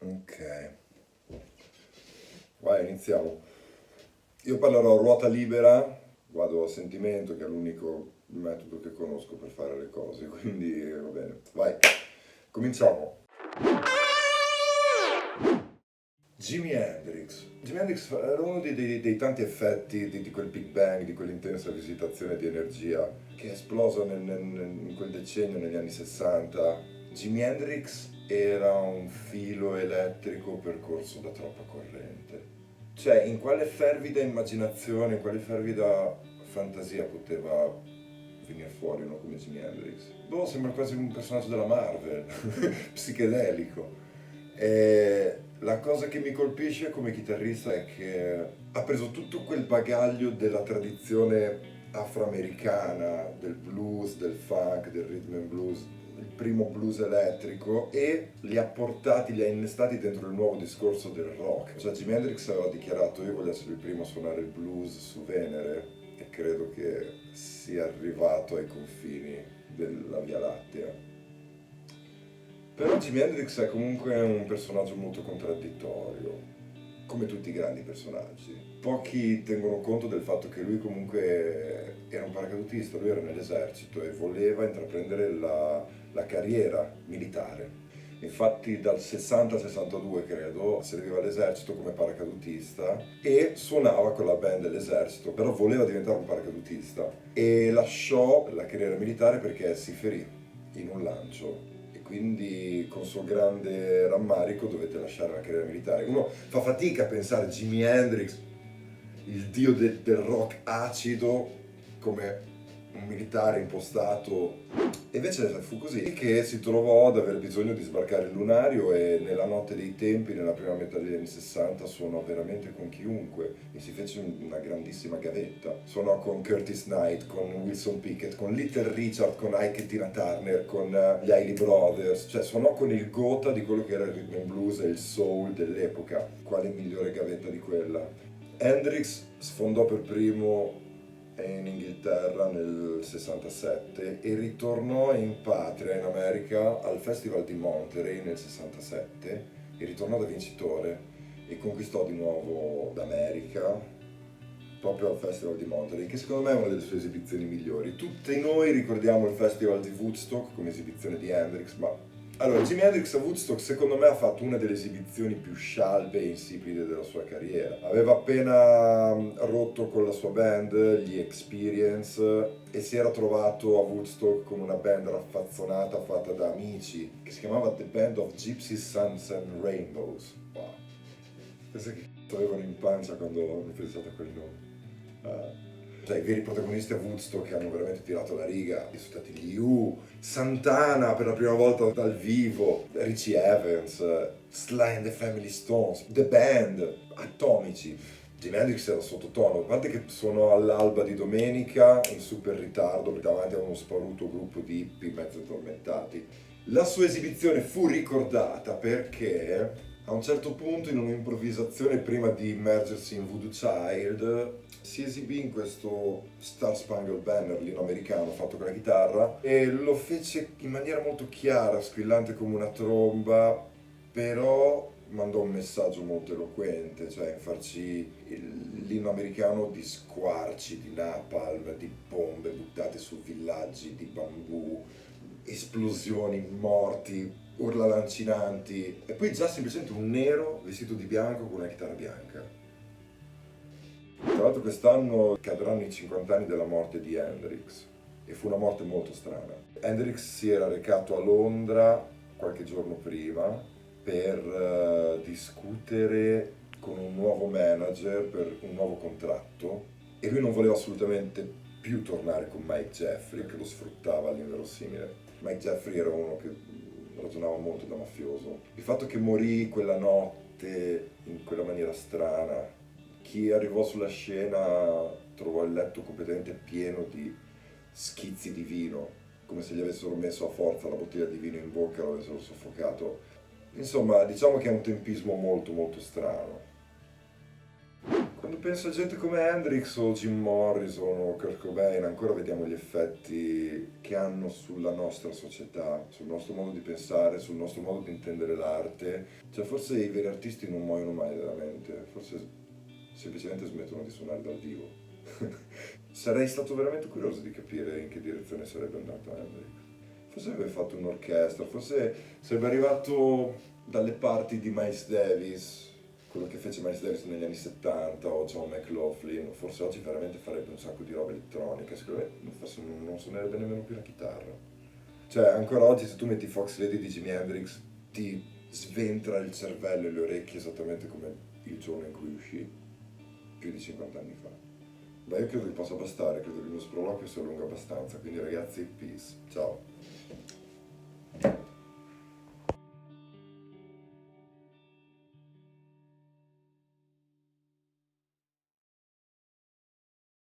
Ok, vai, iniziamo. Io parlerò a ruota libera, vado a sentimento, che è l'unico metodo che conosco per fare le cose, quindi va bene. Vai, cominciamo. Jimi Hendrix. Jimi Hendrix era uno dei tanti effetti di quel Big Bang, di quell'intensa visitazione di energia che è esplosa in quel decennio, negli anni 60. Jimi Hendrix era un filo elettrico percorso da troppa corrente. Cioè, in quale fervida immaginazione, in quale fervida fantasia poteva venire fuori uno come Jimi Hendrix? Boh, sembra quasi un personaggio della Marvel, psichedelico. E la cosa che mi colpisce come chitarrista è che ha preso tutto quel bagaglio della tradizione afroamericana, del blues, del funk, del rhythm and blues, il primo blues elettrico, e li ha portati, li ha innestati dentro il nuovo discorso del rock. Cioè Jimi Hendrix aveva dichiarato: io voglio essere il primo a suonare il blues su Venere, e credo che sia arrivato ai confini della Via Lattea. Però Jimi Hendrix è comunque un personaggio molto contraddittorio, come tutti i grandi personaggi. Pochi tengono conto del fatto che lui comunque era un paracadutista, lui era nell'esercito e voleva intraprendere la carriera militare. Infatti dal 60 al 62 credo serviva all'esercito come paracadutista e suonava con la band dell'esercito, però voleva diventare un paracadutista e lasciò la carriera militare perché si ferì in un lancio e quindi con suo grande rammarico dovette lasciare la carriera militare. Uno fa fatica a pensare a Jimi Hendrix, il dio del rock acido, come un militare impostato. E invece fu così che si trovò ad avere bisogno di sbarcare il lunario e nella notte dei tempi, nella prima metà degli anni 60, suonò veramente con chiunque e si fece una grandissima gavetta. Suonò con Curtis Knight, con Wilson Pickett, con Little Richard, con Ike e Tina Turner, con gli Hailey Brothers, cioè suonò con il gotha di quello che era il rhythm and blues e il soul dell'epoca. Quale migliore gavetta di quella? Hendrix sfondò per primo in Inghilterra nel 67 e ritornò in patria, in America, al Festival di Monterey nel 67 e ritornò da vincitore e conquistò di nuovo l'America proprio al Festival di Monterey, che secondo me è una delle sue esibizioni migliori. Tutti noi ricordiamo il Festival di Woodstock come esibizione di Hendrix, ma allora, Jimi Hendrix a Woodstock secondo me ha fatto una delle esibizioni più scialbe e insipide della sua carriera. Aveva appena rotto con la sua band, gli Experience, e si era trovato a Woodstock con una band raffazzonata fatta da amici, che si chiamava The Band of Gypsy Suns and Rainbows. Wow. Pensa che c***o avevano in pancia quando ho pensato a quel nome. Cioè i veri protagonisti a Woodstock che hanno veramente tirato la riga sono stati gli Santana per la prima volta dal vivo, Richie Evans, Sly and the Family Stones, The Band, atomici. Jimi Hendrix era sottotono, a parte che suonò all'alba di domenica in super ritardo davanti a uno sparuto gruppo di hippie mezzo addormentati. La sua esibizione fu ricordata perché a un certo punto, in un'improvvisazione prima di immergersi in Voodoo Child, si esibì in questo Star Spangled Banner l'inno americano fatto con la chitarra e lo fece in maniera molto chiara, squillante come una tromba, però mandò un messaggio molto eloquente, cioè farci l'inno americano di squarci, di napalm, di bombe buttate su villaggi, di bambù, esplosioni, morti, urla lancinanti, e poi già semplicemente un nero vestito di bianco con una chitarra bianca. Tra l'altro quest'anno cadranno i 50 anni della morte di Hendrix e fu una morte molto strana. Hendrix si era recato a Londra qualche giorno prima per discutere con un nuovo manager per un nuovo contratto e lui non voleva assolutamente più tornare con Mike Jeffrey, che lo sfruttava all'inverosimile. Mike Jeffrey era uno che ragionava molto da mafioso. Il fatto che morì quella notte in quella maniera strana, chi arrivò sulla scena trovò il letto completamente pieno di schizzi di vino, come se gli avessero messo a forza la bottiglia di vino in bocca e lo avessero soffocato. Insomma, diciamo che è un tempismo molto molto strano. Quando penso a gente come Hendrix o Jim Morrison o Kurt Cobain, ancora vediamo gli effetti che hanno sulla nostra società, sul nostro modo di pensare, sul nostro modo di intendere l'arte. Cioè, forse i veri artisti non muoiono mai veramente, forse semplicemente smettono di suonare dal vivo. Sarei stato veramente curioso di capire in che direzione sarebbe andato Hendrix. Forse avrebbe fatto un'orchestra, forse sarebbe arrivato dalle parti di Miles Davis, quello che fece Miles Davis negli anni 70 o John McLaughlin, forse oggi veramente farebbe un sacco di roba elettronica, secondo me forse non suonerebbe nemmeno più la chitarra. Cioè, ancora oggi se tu metti Fox Lady di Jimi Hendrix ti sventra il cervello e le orecchie esattamente come il giorno in cui uscì, più di 50 anni fa. Beh, io credo che possa bastare, credo che il mio sproloquio sia lungo abbastanza, quindi ragazzi, peace, ciao.